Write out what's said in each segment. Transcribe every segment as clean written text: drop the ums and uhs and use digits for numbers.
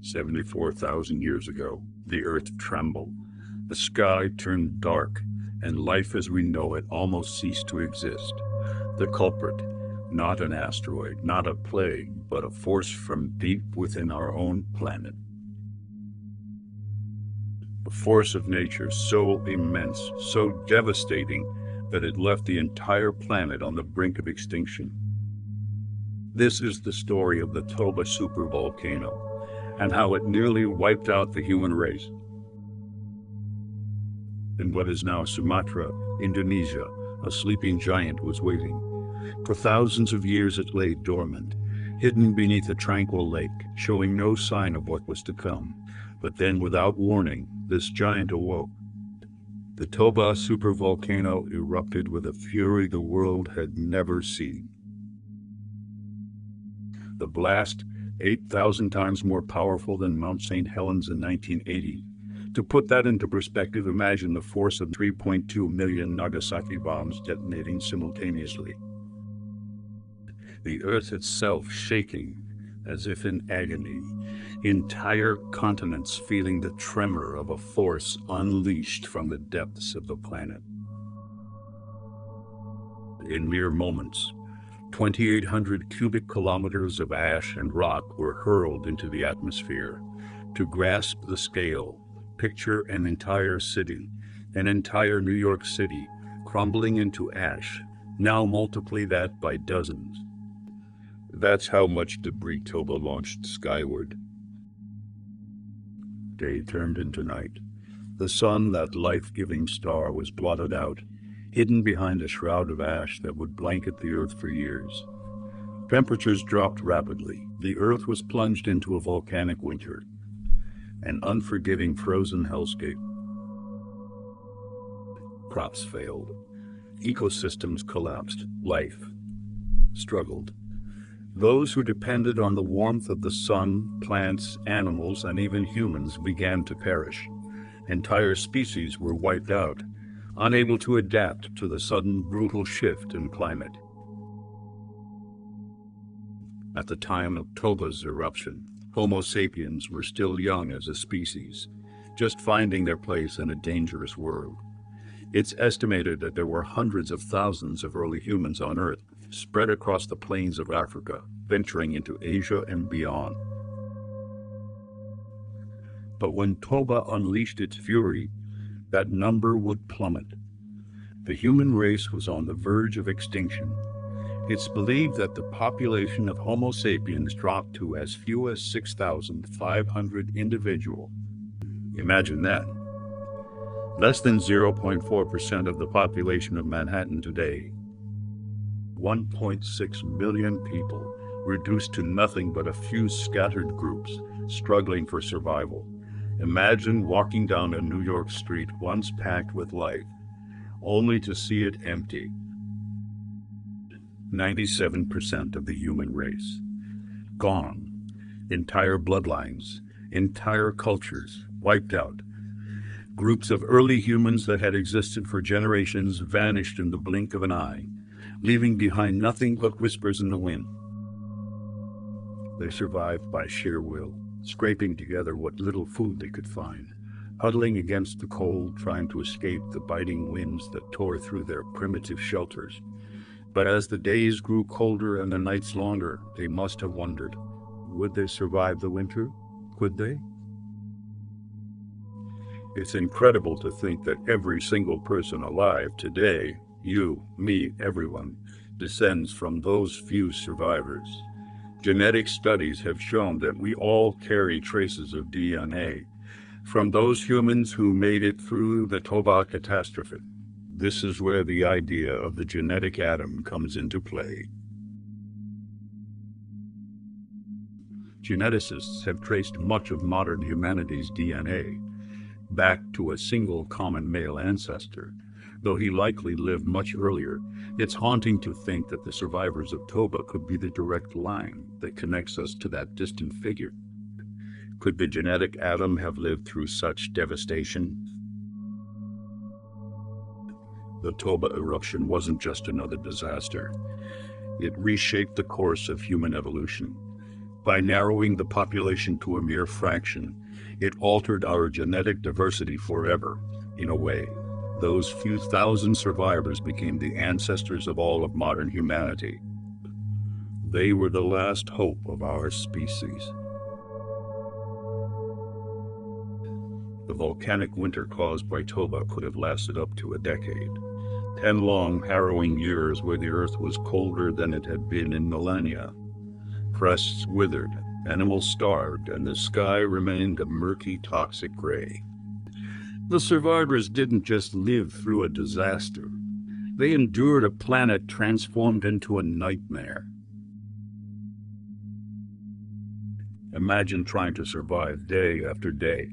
74,000 years ago, the earth trembled, the sky turned dark, and life as we know it almost ceased to exist. The culprit, not an asteroid, not a plague, but a force from deep within our own planet. A force of nature so immense, so devastating, that it left the entire planet on the brink of extinction. This is the story of the Toba supervolcano, and how it nearly wiped out the human race. In what is now Sumatra, Indonesia, a sleeping giant was waiting. For thousands of years it lay dormant, hidden beneath a tranquil lake, showing no sign of what was to come. But then, without warning, this giant awoke. The Toba supervolcano erupted with a fury the world had never seen. The blast, 8,000 times more powerful than Mount St. Helens in 1980. To put that into perspective, imagine the force of 3.2 million Nagasaki bombs detonating simultaneously. The earth itself shaking as if in agony, entire continents feeling the tremor of a force unleashed from the depths of the planet. In mere moments, 2,800 cubic kilometers of ash and rock were hurled into the atmosphere. To grasp the scale, picture an entire city, an entire New York City, crumbling into ash. Now multiply that by dozens. That's how much debris Toba launched skyward. Day turned into night. The sun, that life-giving star, was blotted out, hidden behind a shroud of ash that would blanket the earth for years. Temperatures dropped rapidly. The earth was plunged into a volcanic winter, an unforgiving frozen hellscape. Crops failed. Ecosystems collapsed. Life struggled. Those who depended on the warmth of the sun, plants, animals, and even humans began to perish. Entire species were wiped out, unable to adapt to the sudden, brutal shift in climate. At the time of Toba's eruption, Homo sapiens were still young as a species, just finding their place in a dangerous world. It's estimated that there were hundreds of thousands of early humans on Earth, spread across the plains of Africa, venturing into Asia and beyond. But when Toba unleashed its fury, that number would plummet. The human race was on the verge of extinction. It's believed that the population of Homo sapiens dropped to as few as 6,500 individuals. Imagine that. Less than 0.4% of the population of Manhattan today. 1.6 million people, reduced to nothing but a few scattered groups, struggling for survival. Imagine walking down a New York street once packed with life, only to see it empty. 97% of the human race gone. Entire bloodlines, entire cultures wiped out. Groups of early humans that had existed for generations vanished in the blink of an eye, leaving behind nothing but whispers in the wind. They survived by sheer will, scraping together what little food they could find, huddling against the cold, trying to escape the biting winds that tore through their primitive shelters. But as the days grew colder and the nights longer, they must have wondered, would they survive the winter? Could they? It's incredible to think that every single person alive today, you, me, everyone, descends from those few survivors. Genetic studies have shown that we all carry traces of DNA from those humans who made it through the Toba catastrophe. This is where the idea of the genetic atom comes into play. Geneticists have traced much of modern humanity's DNA back to a single common male ancestor. Though he likely lived much earlier, it's haunting to think that the survivors of Toba could be the direct line that connects us to that distant figure. Could the genetic atom have lived through such devastation? The Toba eruption wasn't just another disaster. It reshaped the course of human evolution. By narrowing the population to a mere fraction, it altered our genetic diversity forever. In a way, those few thousand survivors became the ancestors of all of modern humanity. They were the last hope of our species. The volcanic winter caused by Toba could have lasted up to a decade. 10 long, harrowing years where the earth was colder than it had been in millennia. Forests withered, animals starved, and the sky remained a murky, toxic gray. The survivors didn't just live through a disaster. They endured a planet transformed into a nightmare. Imagine trying to survive day after day,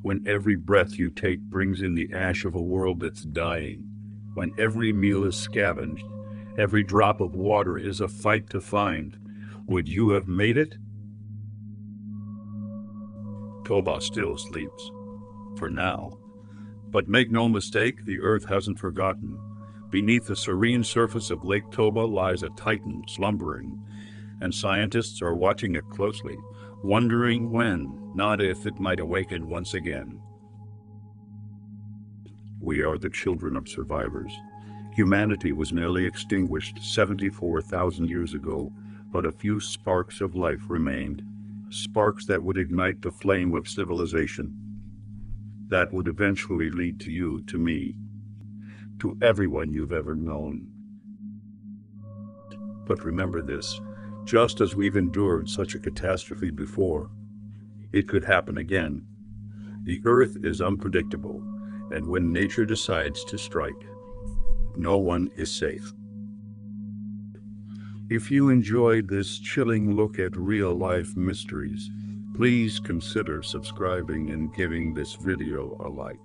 when every breath you take brings in the ash of a world that's dying, when every meal is scavenged, every drop of water is a fight to find. Would you have made it? Toba still sleeps, for now. But make no mistake, the Earth hasn't forgotten. Beneath the serene surface of Lake Toba lies a titan slumbering, and scientists are watching it closely, wondering when, not if, it might awaken once again. We are the children of survivors. Humanity was nearly extinguished 74,000 years ago, but a few sparks of life remained, sparks that would ignite the flame of civilization. That would eventually lead to you, to me, to everyone you've ever known. But remember this, just as we've endured such a catastrophe before, it could happen again. The Earth is unpredictable, and when nature decides to strike, no one is safe. If you enjoyed this chilling look at real-life mysteries, please consider subscribing and giving this video a like.